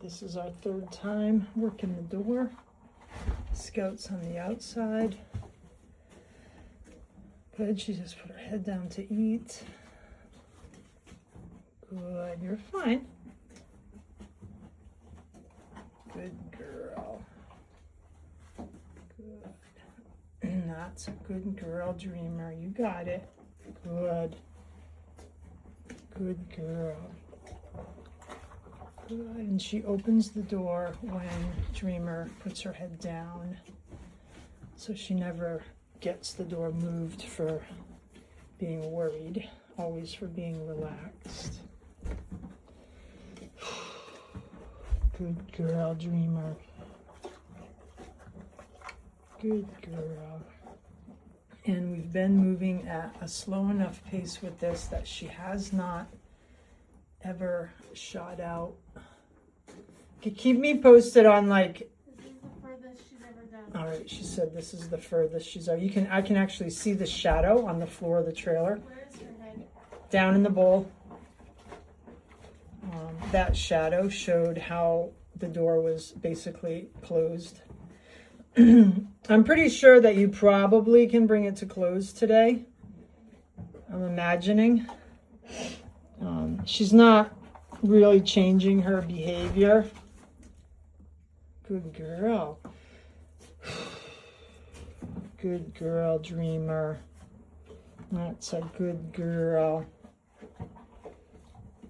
This is our third time working the door. Scout's on the outside. Good, she just put her head down to eat. Good, you're fine. Good girl. Good. That's a good girl, Dreamer. You got it. Good. Good girl. Good. And she opens the door when Dreamer puts her head down. So she never gets the door moved for being worried, always for being relaxed. Good girl, Dreamer. Good girl. And we've been moving at a slow enough pace with this that she has not ever shot out. Keep me posted on like. This is the furthest she's ever done. All right, she said this is the furthest she's ever. I can actually see the shadow on the floor of the trailer. Where is her head? Down in the bowl. That shadow showed how the door was basically closed. I'm pretty sure that you probably can bring it to close today. I'm imagining. She's not really changing her behavior. Good girl. Good girl, Dreamer. That's a good girl.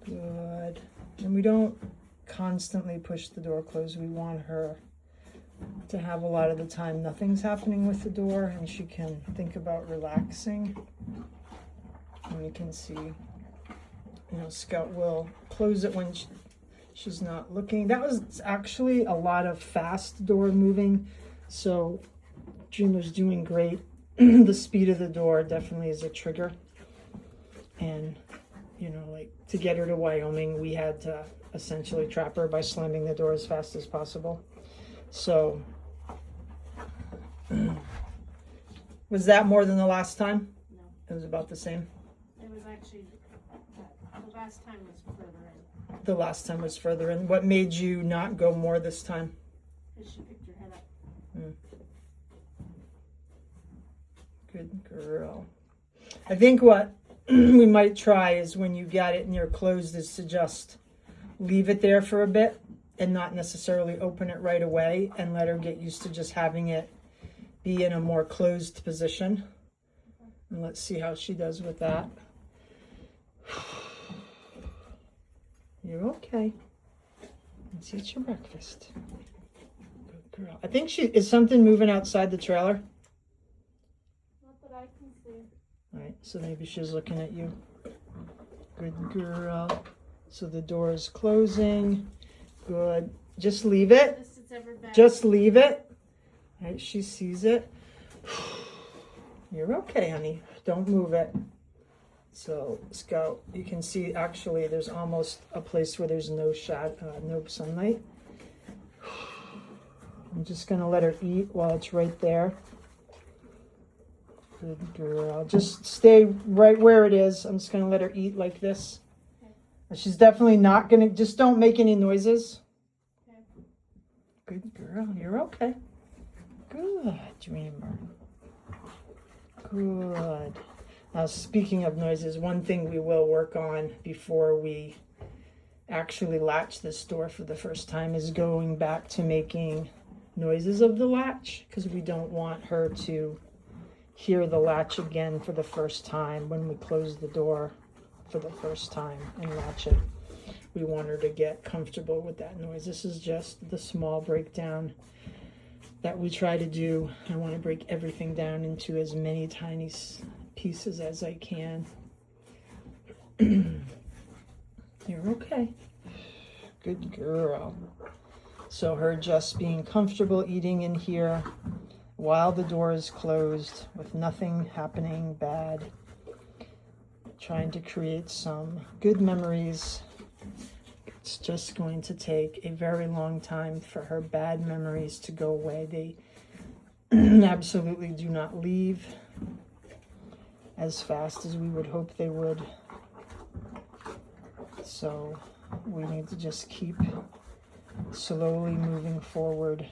Good. And we don't constantly push the door closed. We want her to have a lot of the time nothing's happening with the door and she can think about relaxing. And you can see, Scout will close it when she's not looking. That was actually a lot of fast door moving, so Dreamer's doing great. The speed of the door definitely is a trigger. And, like to get her to Wyoming, we had to essentially trap her by slamming the door as fast as possible. So, was that more than the last time? No. It was about the same? It was actually, the last time was further in. The last time was further in. What made you not go more this time? Because she picked her head up. Good girl. I think what we might try is when you got it and you're closed is to just leave it there for a bit and not necessarily open it right away and let her get used to just having it be in a more closed position. And let's see how she does with that. You're okay. Let's eat your breakfast. Good girl. I think is something moving outside the trailer. Not that I can see. All right, so maybe she's looking at you. Good girl. So the door is closing. Good. Just leave it. Just leave it. All right, she sees it. You're okay, honey. Don't move it. So, Scout, you can see actually there's almost a place where there's no no sunlight. I'm just going to let her eat while it's right there. Good girl. Just stay right where it is. I'm just going to let her eat like this. Okay. She's definitely not going to, just don't make any noises. Okay. Good girl. You're okay. Good, Dreamer. Good. Now, speaking of noises, one thing we will work on before we actually latch this door for the first time is going back to making noises of the latch, because we don't want her to hear the latch again for the first time when we close the door for the first time and latch it. We want her to get comfortable with that noise. This is just the small breakdown that we try to do. I want to break everything down into as many tiny pieces as I can. You're okay. Good girl. So her just being comfortable eating in here while the door is closed with nothing happening bad. Trying to create some good memories. It's just going to take a very long time for her bad memories to go away. They absolutely do not leave as fast as we would hope they would. So we need to just keep slowly moving forward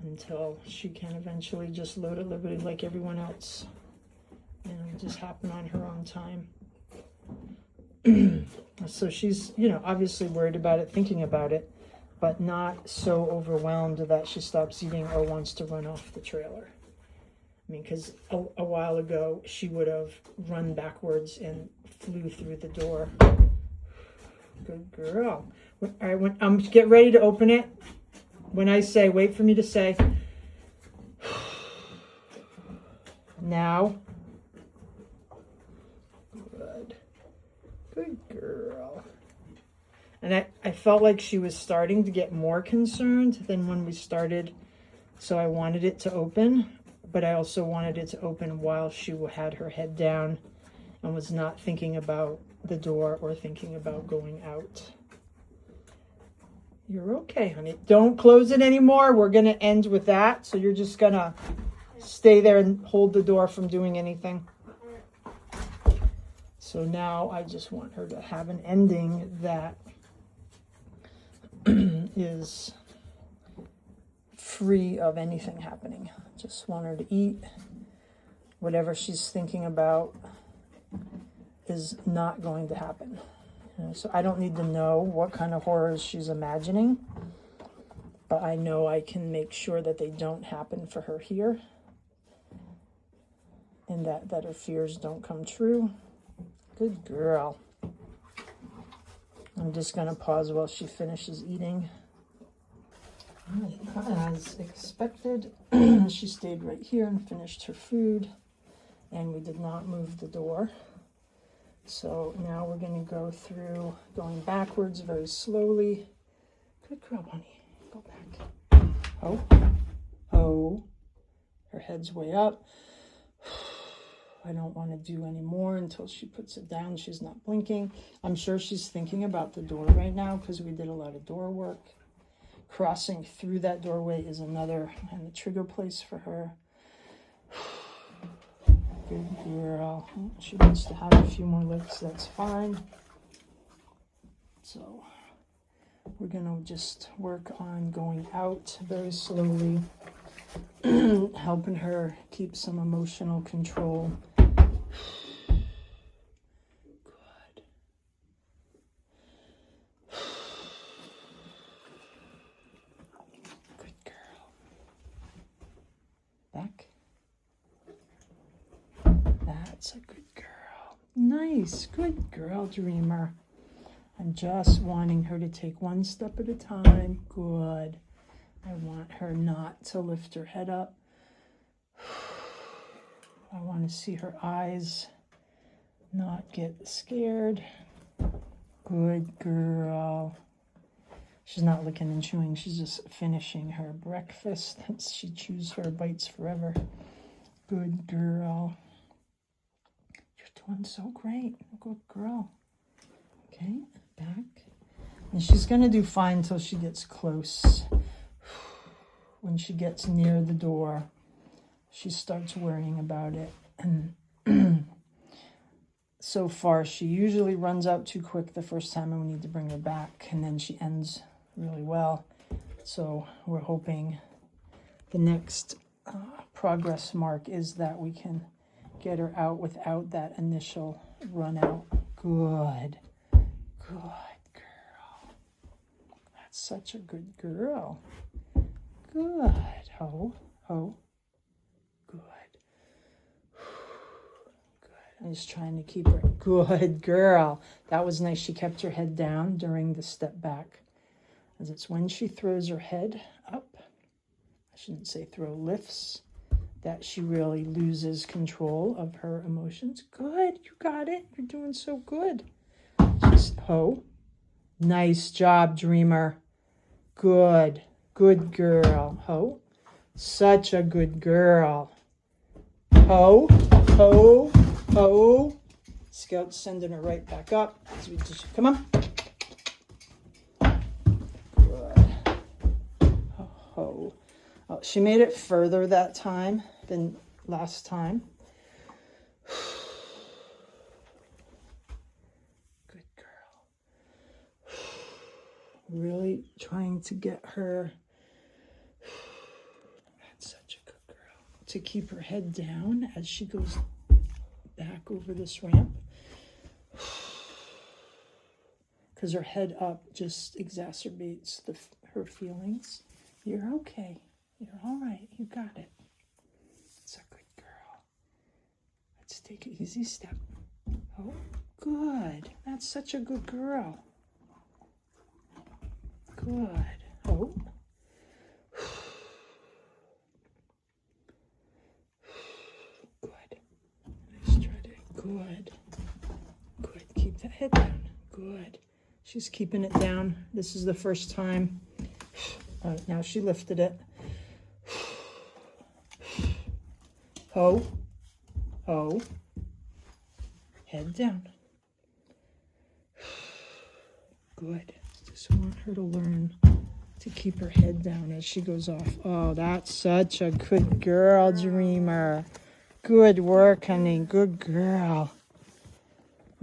until she can eventually just load at liberty like everyone else. And it'll just happen on her own time. So she's, obviously worried about it, thinking about it, but not so overwhelmed that she stops eating or wants to run off the trailer. I mean, because a while ago, she would have run backwards and flew through the door. Good girl. All right, when get ready to open it. When I say, wait for me to say. Now. Good. Good girl. And I felt like she was starting to get more concerned than when we started. So I wanted it to open. But I also wanted it to open while she had her head down and was not thinking about the door or thinking about going out. You're okay, honey. Don't close it anymore. We're going to end with that. So you're just going to stay there and hold the door from doing anything. So now I just want her to have an ending that is free of anything happening. Just want her to eat. Whatever she's thinking about is not going to happen. So I don't need to know what kind of horrors she's imagining, but I know I can make sure that they don't happen for her here, and that her fears don't come true. Good girl. I'm just going to pause while she finishes eating. As expected, she stayed right here and finished her food, and we did not move the door. So now we're going to go through, going backwards very slowly. Good girl, honey. Go back. Oh, oh. Her head's way up. I don't want to do any more until she puts it down. She's not blinking. I'm sure she's thinking about the door right now because we did a lot of door work. Crossing through that doorway is another and the trigger place for her. Good girl. She wants to have a few more licks. That's fine. So we're going to just work on going out very slowly, helping her keep some emotional control. Back. That's a good girl. Nice. Good girl, Dreamer. I'm just wanting her to take one step at a time. Good. I want her not to lift her head up. I want to see her eyes not get scared. Good girl. She's not licking and chewing. She's just finishing her breakfast. She chews her bites forever. Good girl. You're doing so great. Good girl. Okay, back. And she's going to do fine until she gets close. When she gets near the door, she starts worrying about it. And so far, she usually runs out too quick the first time and we need to bring her back. And then she ends really well. So we're hoping the next progress mark is that we can get her out without that initial run out. Good. Good girl. That's such a good girl. Good. Ho, ho. Good. Good. I'm just trying to keep her. Good girl. That was nice. She kept her head down during the step back. As it's when she throws her head up, I shouldn't say throw, lifts, that she really loses control of her emotions. Good. You got it. You're doing so good. Just, ho. Nice job, Dreamer. Good. Good girl. Ho. Such a good girl. Ho. Ho. Ho. Scout's sending her right back up. So we just, come on. Ho. Oh, she made it further that time than last time. Good girl. Really trying to get her, that's such a good girl, to keep her head down as she goes back over this ramp. Because her head up just exacerbates her feelings. You're okay. You're all right. You got it. It's a good girl. Let's take an easy step. Oh, good. That's such a good girl. Good. Oh. Good. Nice try to. Good. Good. Keep that head down. Good. She's keeping it down. This is the first time. Now she lifted it. Oh. Oh. Head down. Good. Just want her to learn to keep her head down as she goes off. Oh, that's such a good girl, Dreamer. Good work, honey. Good girl.